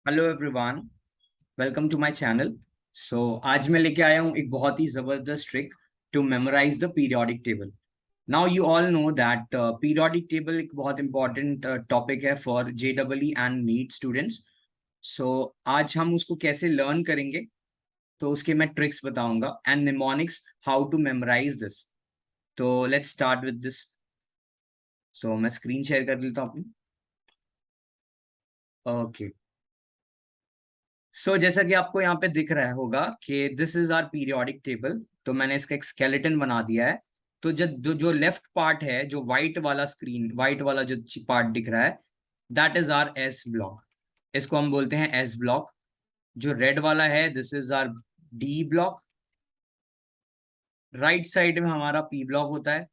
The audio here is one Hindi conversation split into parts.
Hello everyone, welcome to my channel. आज मैं लेके आया हूँ एक बहुत ही जबरदस्त trick to memorize the periodic table. Now you all know that periodic table एक बहुत इंपॉर्टेंट टॉपिक है for JEE and NEET students. So आज हम उसको कैसे लर्न करेंगे, तो उसके मैं ट्रिक्स बताऊंगा and mnemonics how to memorize this. तो लेट्स स्टार्ट विद दिस। मैं स्क्रीन शेयर कर लेता हूँ अपनी। ओके, जैसा कि आपको यहाँ पे दिख रहा होगा कि this is our periodic table. तो मैंने इसका एक स्केलेटन बना दिया है। तो जो लेफ्ट पार्ट है, जो व्हाइट वाला स्क्रीन, व्हाइट वाला जो पार्ट दिख रहा है, that is R S block. इसको हम बोलते हैं एस ब्लॉक। जो रेड वाला है, this is R D block. Right side में हमारा पी ब्लॉक होता है।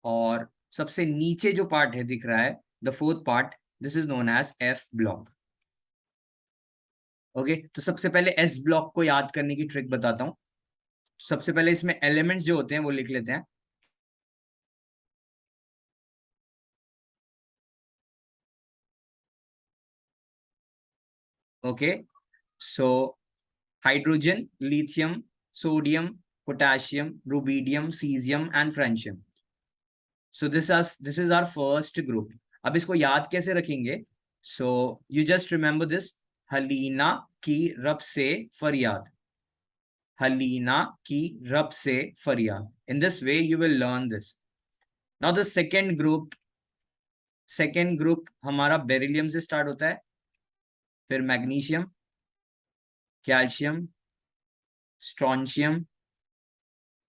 और सबसे नीचे जो पार्ट है दिख रहा है, the fourth part, this is known as F block. Okay, तो सबसे पहले एस ब्लॉक को याद करने की ट्रिक बताता हूँ। सबसे पहले इसमें एलिमेंट्स जो होते हैं वो लिख लेते हैं। Okay, so hydrogen, lithium, sodium, potassium, rubidium, caesium and francium. This is our first group. अब इसको याद कैसे रखेंगे? So you just remember this. Halina की रब से फरियाद। हलीना की रब से फरियाद। In this way you will learn this. Now the second group हमारा बेरिलियम से स्टार्ट होता है, फिर मैग्नीशियम, कैल्शियम, स्ट्रॉन्शियम,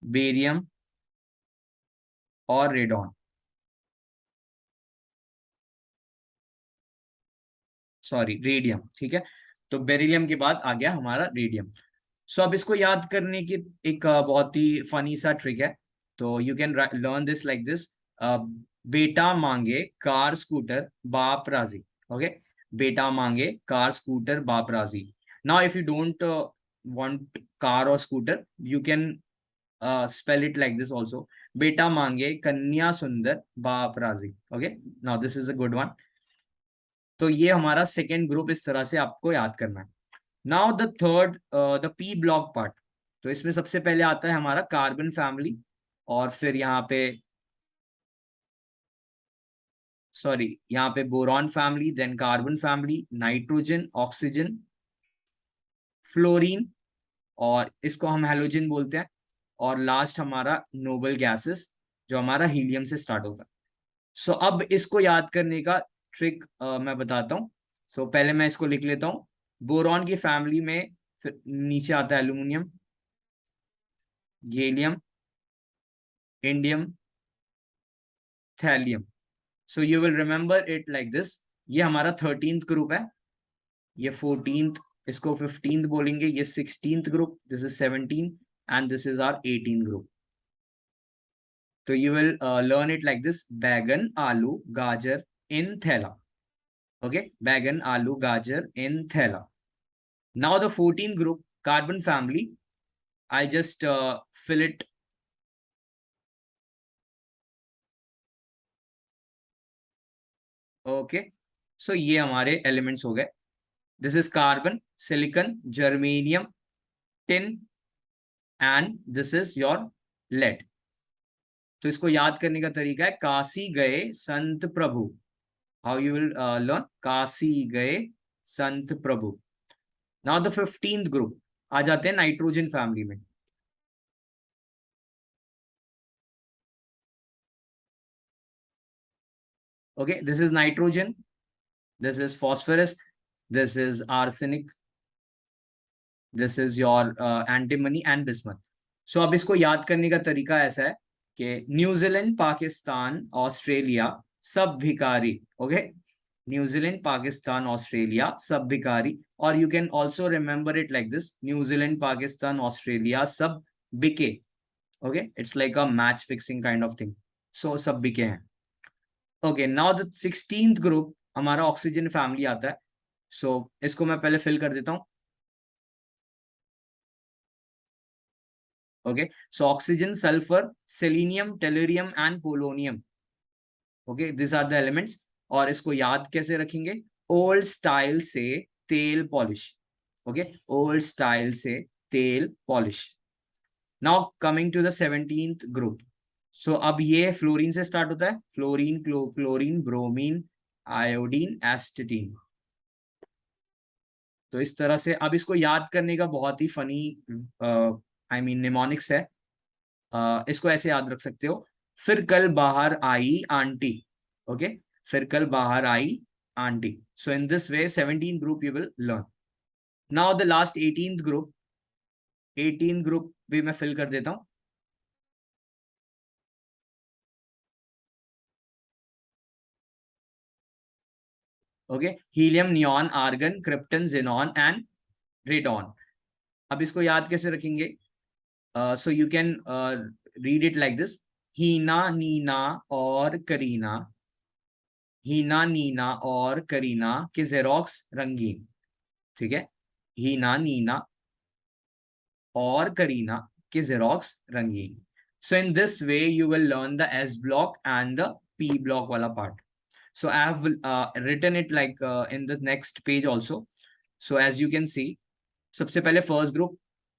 बेरियम और रेडॉन। Sorry, radium. ठीक है, तो बेरिलियम के बाद आ गया हमारा रेडियम। अब इसको याद करने की एक बहुत ही फनी सा ट्रिक है। तो you can learn this like this. बेटा मांगे कार स्कूटर बाप राजी। ओके, बेटा मांगे कार स्कूटर बाप राजी। Now if you don't want car और scooter, you can spell it like this also. बेटा मांगे कन्या सुंदर बाप राजी। Okay, now this is a good one. तो ये हमारा सेकेंड ग्रुप, इस तरह से आपको याद करना है। Now the third, the p block part. तो इसमें सबसे पहले आता है हमारा कार्बन फैमिली, और फिर यहाँ पे, सॉरी, यहाँ पे boron family, then carbon family, nitrogen, oxygen, fluorine, और इसको हम हेलोजन बोलते हैं। और लास्ट हमारा नोबल गैसेस, जो हमारा हीलियम से स्टार्ट होता है। अब इसको याद करने का ट्रिक मैं बताता हूँ। पहले मैं इसको लिख लेता हूँ। बोरॉन की फैमिली में फिर नीचे आता है aluminium, gallium, indium, thallium. You will remember it like this. ये हमारा 13th ग्रुप है, ये 14th, इसको 15th बोलेंगे, ये 16th group, this is 17, and this is our 18 group. तो you will learn it like this. बैगन, आलू, गाजर इन थैला। ओके, बैगन, आलू, गाजर इन थैला। Now the 14th group, carbon family, I'll just fill it. Okay, ये हमारे एलिमेंट्स हो गए। This is carbon, silicon, germanium, tin, and this is your lead. तो इसको याद करने का तरीका है, काशी गए संत प्रभु। How you will learn? Kashi गए संत प्रभु। नाउ द 15th ग्रुप, आ जाते हैं नाइट्रोजन फैमिली में। Okay, this is nitrogen, this is phosphorus, this is arsenic, this is your antimony and bismuth. अब इसको याद करने का तरीका ऐसा है कि न्यूजीलैंड, पाकिस्तान, ऑस्ट्रेलिया सब भिखारी। ओके, न्यूजीलैंड, पाकिस्तान, ऑस्ट्रेलिया सब भिखारी। और you can also remember it like this. New Zealand, Pakistan, Australia सब बिके। Okay, it's like a match fixing kind of thing. सब बिके हैं। Okay, now the 16th group हमारा ऑक्सीजन फैमिली आता है। इसको मैं पहले फिल कर देता हूँ। Okay, oxygen, sulphur, selenium, tellurium and polonium. Okay, this are the elements. और इसको याद कैसे रखेंगे? ओल्ड स्टाइल से तेल पॉलिश, ओके, ओल्ड स्टाइल से तेल polish. Now coming to the 17th group. So अब ये फ्लोरीन से स्टार्ट होता है, fluorine, chlorine, bromine, iodine, astatine. तो इस तरह से अब इसको याद करने का बहुत ही फनी आई मीन निमोनिक्स है। इसको ऐसे याद रख सकते हो, फिर कल बाहर आई आंटी, ओके, फिर कल बाहर आई aunty. So in this way 17 group you will learn. Now the last 18th group, 18 group भी मैं फिल कर देता हूं। Okay, helium, neon, argon, krypton, xenon and radon. अब इसको याद कैसे रखेंगे? So you can read it like this, Heena, Neena और करीना, हीना, नीना और करीना के जेरोक्स रंगीन, ठीक है, हीना, नीना और करीना के जेरोक्स रंगीन। So in this way you will learn the s block and the p block वाला part. So I have written it like in the next page also. So as you can see, सबसे पहले फर्स्ट ग्रुप,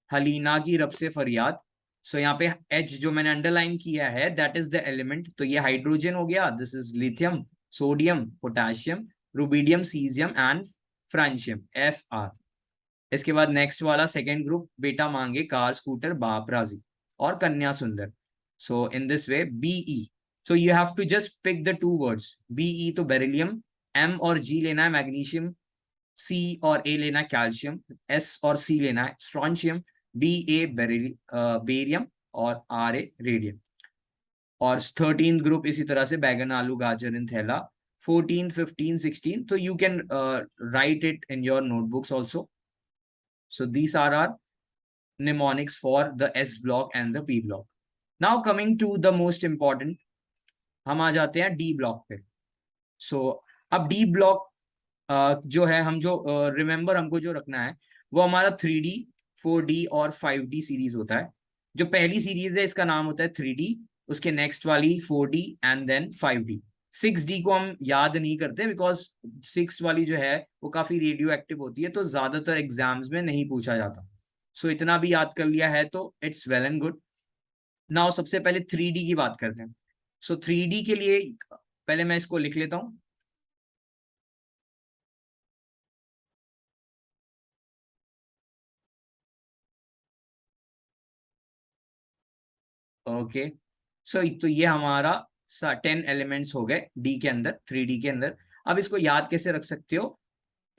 हलीना की रब से फरियाद। सो यहाँ पे H जो मैंने अंडरलाइन किया है दैट इज द एलिमेंट, तो ये हाइड्रोजन हो गया, this is lithium, sodium, potassium, rubidium, caesium and francium, Fr। इसके बाद नेक्स्ट वाला सेकेंड ग्रुप, बेटा मांगे कार, स्कूटर, बाप राजी और कन्या सुंदर। So in this way Be, so you have to just pick the two words, Be तो बेरिलियम, M और G लेना है मैग्नीशियम, C और A लेना है कैल्शियम, S और C लेना है स्ट्रॉन्शियम, Ba बेरियम और Ra रेडियम। और 13th ग्रुप इसी तरह से बैगन, आलू, गाजर इन थैला। 14, 15, 16, तो you can write it in your notebooks also. So these are our mnemonics for the S block and the P block. Now coming to the most important, हम आ जाते हैं D block पे। So अब D block जो है, हम जो रिमेंबर हमको जो रखना है वो हमारा 3D, 4D और 5D सीरीज होता है। जो पहली सीरीज है इसका नाम होता है 3D, उसके नेक्स्ट वाली 4D and then 5D। 6D को हम याद नहीं करते बिकॉज 6 वाली जो है वो काफी रेडियो एक्टिव होती है, तो ज्यादातर एग्जाम्स में नहीं पूछा जाता। सो इतना भी याद कर लिया है तो it's well and good. Now सबसे पहले 3D की बात करते हैं। सो 3D के लिए पहले मैं इसको लिख लेता हूं। ओके, सो तो ये हमारा 10 एलिमेंट्स हो गए डी के अंदर, 3D के अंदर। अब इसको याद कैसे रख सकते हो?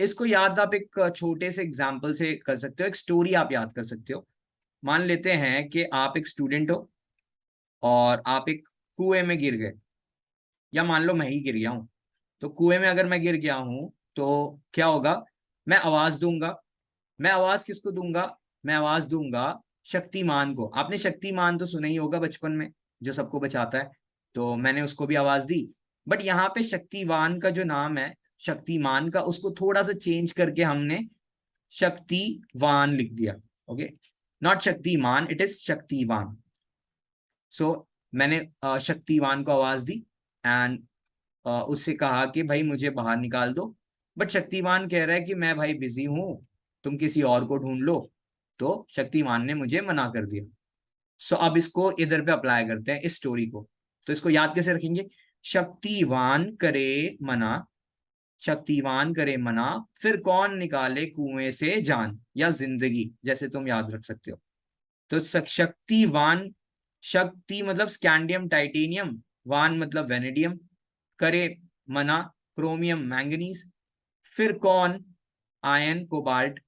इसको याद आप एक छोटे से एग्जाम्पल से कर सकते हो, एक स्टोरी आप याद कर सकते हो। मान लेते हैं कि आप एक स्टूडेंट हो और आप एक कुएं में गिर गए, या मान लो मैं ही गिर गया हूं। तो कुएं में अगर मैं गिर गया हूं तो क्या होगा? मैं आवाज दूंगा। मैं आवाज किसको दूंगा? मैं आवाज दूंगा शक्तिमान को। आपने शक्तिमान तो सुना ही होगा बचपन में, जो सबको बचाता है, तो मैंने उसको भी आवाज दी। बट यहाँ पे शक्तिवान का जो नाम है, शक्तिमान का, उसको थोड़ा सा चेंज करके हमने शक्तिवान लिख दिया। Okay, not Shaktimaan, it is Shaktiwan. So मैंने शक्तिवान को आवाज दी एंड उससे कहा कि भाई मुझे बाहर निकाल दो। बट शक्तिमान कह रहा है कि मैं भाई बिजी हूं, तुम किसी और को ढूंढ लो। तो शक्तिमान ने मुझे मना कर दिया। सो अब इसको इधर पे अप्लाई करते हैं इस स्टोरी को। तो इसको याद कैसे रखेंगे? शक्तिवान करे मना, शक्तिवान करे मना, फिर कौन निकाले कुएं से जान या जिंदगी, जैसे तुम याद रख सकते हो। तो शक्तिवान, शक्ति मतलब स्कैंडियम टाइटेनियम, वान मतलब वेनेडियम, करे मना क्रोमियम मैंगनीज, फिर कौन आयन कोबाल्ट,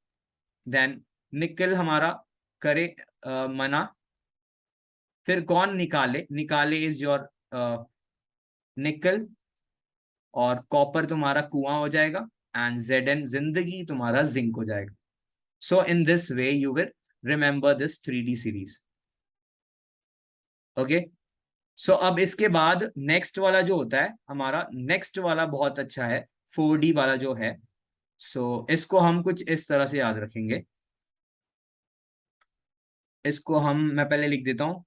देन निकल हमारा करे मना, फिर कौन निकाले, निकाले इज योर निकल, और कॉपर तुम्हारा कुआं हो जाएगा, एंड जेड एन जिंदगी तुम्हारा जिंक हो जाएगा। So in this way you will remember this 3D series. Okay, so अब इसके बाद नेक्स्ट वाला जो होता है हमारा, नेक्स्ट वाला बहुत अच्छा है, 4D वाला जो है। सो इसको हम कुछ इस तरह से याद रखेंगे। इसको हम, मैं पहले लिख देता हूं,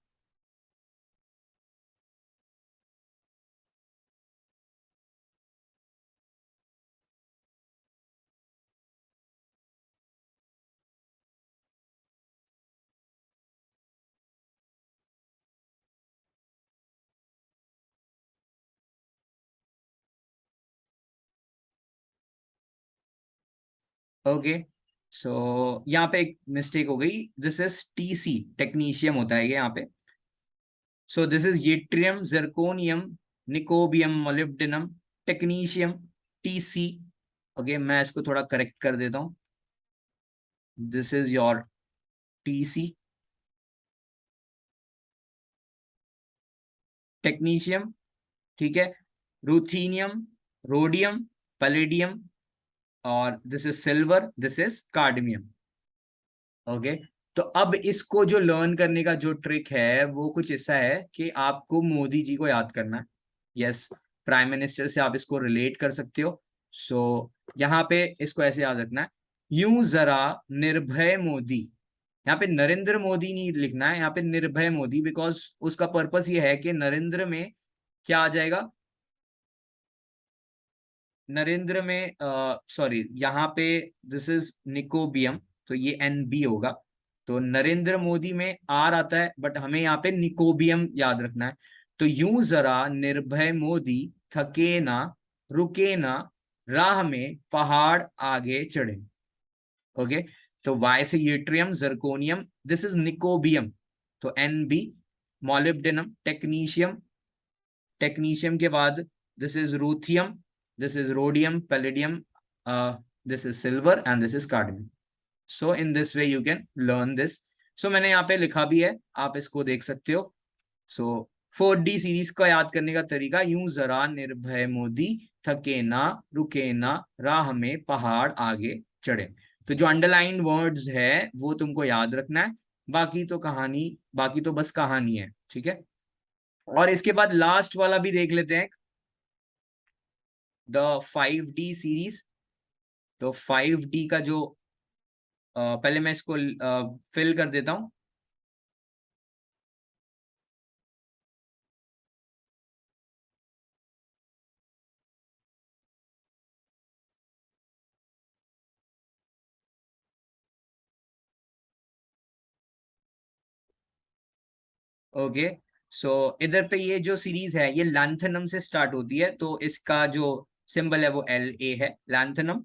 ओके, सो यहाँ पे एक मिस्टेक हो गई, दिस इज टीसी, टेक्नीशियम होता है ये यहाँ पे। So this is yttrium, zirconium, niobium, molybdenum, technetium, Tc. Okay, मैं इसको थोड़ा करेक्ट कर देता हूँ, this is your Tc, technetium, ठीक है, रूथीनियम, रोडियम, पैलेडियम, और this is silver, this is cadmium. Okay, तो अब इसको जो लर्न करने का जो ट्रिक है वो कुछ ऐसा है कि आपको मोदी जी को याद करना है। यस, प्राइम मिनिस्टर से आप इसको रिलेट कर सकते हो। सो यहाँ पे इसको ऐसे याद रखना है, यूं जरा निर्भय मोदी। यहाँ पे नरेंद्र मोदी नहीं लिखना है, यहाँ पे निर्भय मोदी, बिकॉज उसका पर्पस ये है कि नरेंद्र में क्या आ जाएगा, नरेंद्र में सॉरी, यहाँ पे दिस इज निकोबियम, तो ये NB होगा। तो नरेंद्र मोदी में आर आता है, बट हमें यहाँ पे निकोबियम याद रखना है। तो यूं जरा निर्भय मोदी, थके ना, रुके ना, राह में पहाड़ आगे चढ़े। ओके, तो वाई से yttrium, zirconium, this is niobium, तो NB, मॉलिब्डेनम, टेक्नीशियम, टेक्नीशियम के बाद this is ruthenium, this is rhodium, palladium, this is silver, and this is cadmium. So in this way you can learn this. So मैंने यहाँ पे लिखा भी है, आप इसको देख सकते हो। सो 4D सीरीज का याद करने का तरीका, यूं जरा निर्भय मोदी, थके ना, रुके ना, राह में पहाड़ आगे चढ़े। तो जो अंडरलाइन वर्ड्स है वो तुमको याद रखना है, बाकी तो कहानी, बाकी तो बस कहानी है, ठीक है। और इसके बाद लास्ट वाला भी देख लेते हैं, द 5D सीरीज। तो 5D का जो पहले मैं इसको फिल कर देता हूं। ओके, सो इधर पे ये जो सीरीज है ये लैंथनम से स्टार्ट होती है, तो इसका जो सिंबल है वो LA है, लैंथनम।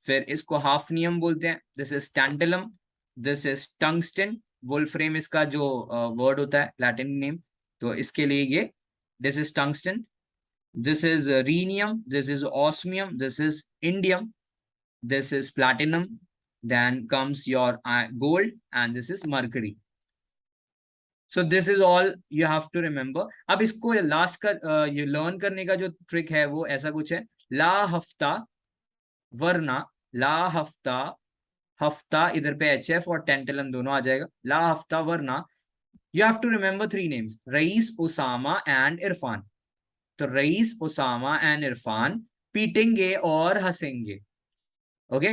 फिर इसको हाफनियम बोलते हैं, this is tantalum, this is tungsten, wolfram इसका जो वर्ड होता है, लैटिन नेम, तो इसके लिए ये, this is tungsten, this is rhenium, this is osmium, this is indium, this is platinum, then comes your gold, and this is mercury. So this is all you have to remember. अब इसको लास्ट का ये लर्न करने का जो ट्रिक है वो ऐसा कुछ है, ला हफ्ता, वरना, ला हफ्ता, हफ्ता इधर पे HF और टेंटलम दोनों आ जाएगा, ला हफ्ता वरना, you have to remember 3 names, Rais, Usama and Irfan. तो रईस, उसामा एंड इरफान पीटेंगे और हंसेंगे। ओके,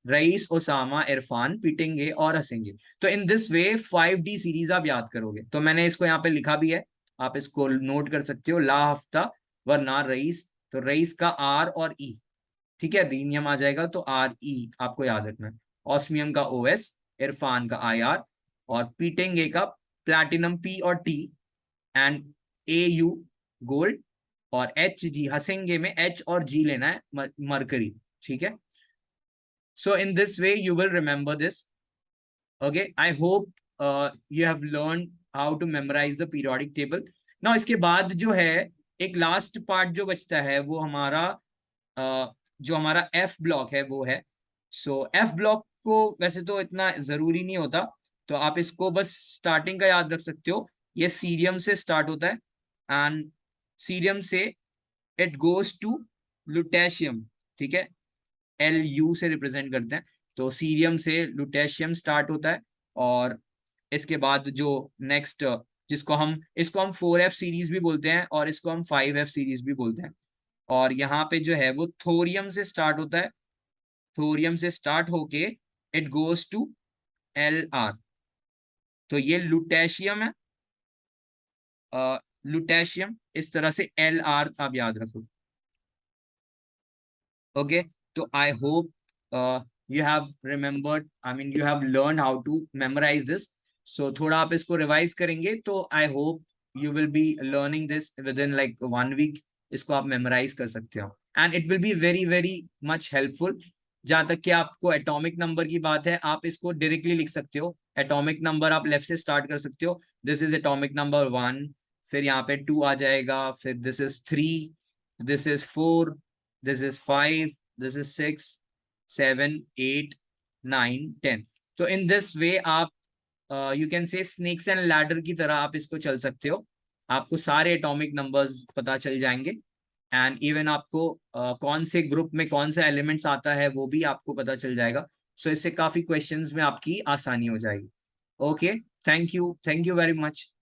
रईस, ओसामा, इरफान पीटेंगे और हंसेंगे। तो इन दिस वे 5D सीरीज आप याद करोगे। तो मैंने इसको यहाँ पे लिखा भी है, आप इसको नोट कर सकते हो, ला हफ्ता, वरना, रईस, तो रईस का R और E, ठीक है, रीनियम आ जाएगा तो RE आपको याद रखना है, ऑस्मियम का OS, इरफान का IR, और पीटेंगे का प्लैटिनम P और T, एंड AU गोल्ड, और HG, हंसेंगे में H और G लेना है, मरकरी, ठीक है। So in this way, you will remember this. Okay, I hope you have learned how to memorize the periodic table. Now इसके बाद जो है एक लास्ट पार्ट जो बचता है वो हमारा जो हमारा F ब्लॉक है वो है। So F ब्लॉक को वैसे तो इतना जरूरी नहीं होता, तो आप इसको बस स्टार्टिंग का याद रख सकते हो। ये सीरियम से स्टार्ट होता है, एंड सीरियम से इट गोज टू लुटेशियम, ठीक है, LU से रिप्रेजेंट करते हैं। तो सीरियम से लुटेशियम स्टार्ट होता है, और इसके बाद जो नेक्स्ट, जिसको हम, इसको हम 4F सीरीज भी बोलते हैं और इसको हम 5F सीरीज भी बोलते हैं। और यहाँ पे जो है वो थोरियम से स्टार्ट होता है, थोरियम से स्टार्ट होके इट गोज टू LR। तो ये लुटेशियम है, लुटेशियम, इस तरह से LR आप याद रखो। ओके, तो I hope you have remembered, I mean you have learned how to memorize this. So थोड़ा आप इसको रिवाइज करेंगे तो I hope you will be learning this within like 1 week. इसको आप मेमोराइज कर सकते हो, and it will be very very much helpful जहां तक कि आपको एटॉमिक नंबर की बात है, आप इसको डायरेक्टली लिख सकते हो। एटॉमिक नंबर आप लेफ्ट से स्टार्ट कर सकते हो, दिस इज एटॉमिक नंबर 1, फिर यहाँ पे 2 आ जाएगा, फिर this is 3, this is 4, this is 5, this is 6, 7, 8, 9, 10। तो इन दिस वे आप you can say snakes and ladder की तरह आप इसको चल सकते हो। आपको सारे एटॉमिक नंबर्स पता चल जाएंगे, एंड इवन आपको कौन से ग्रुप में कौन सा एलिमेंट्स आता है वो भी आपको पता चल जाएगा। सो इससे काफी क्वेश्चंस में आपकी आसानी हो जाएगी। Okay, thank you very much.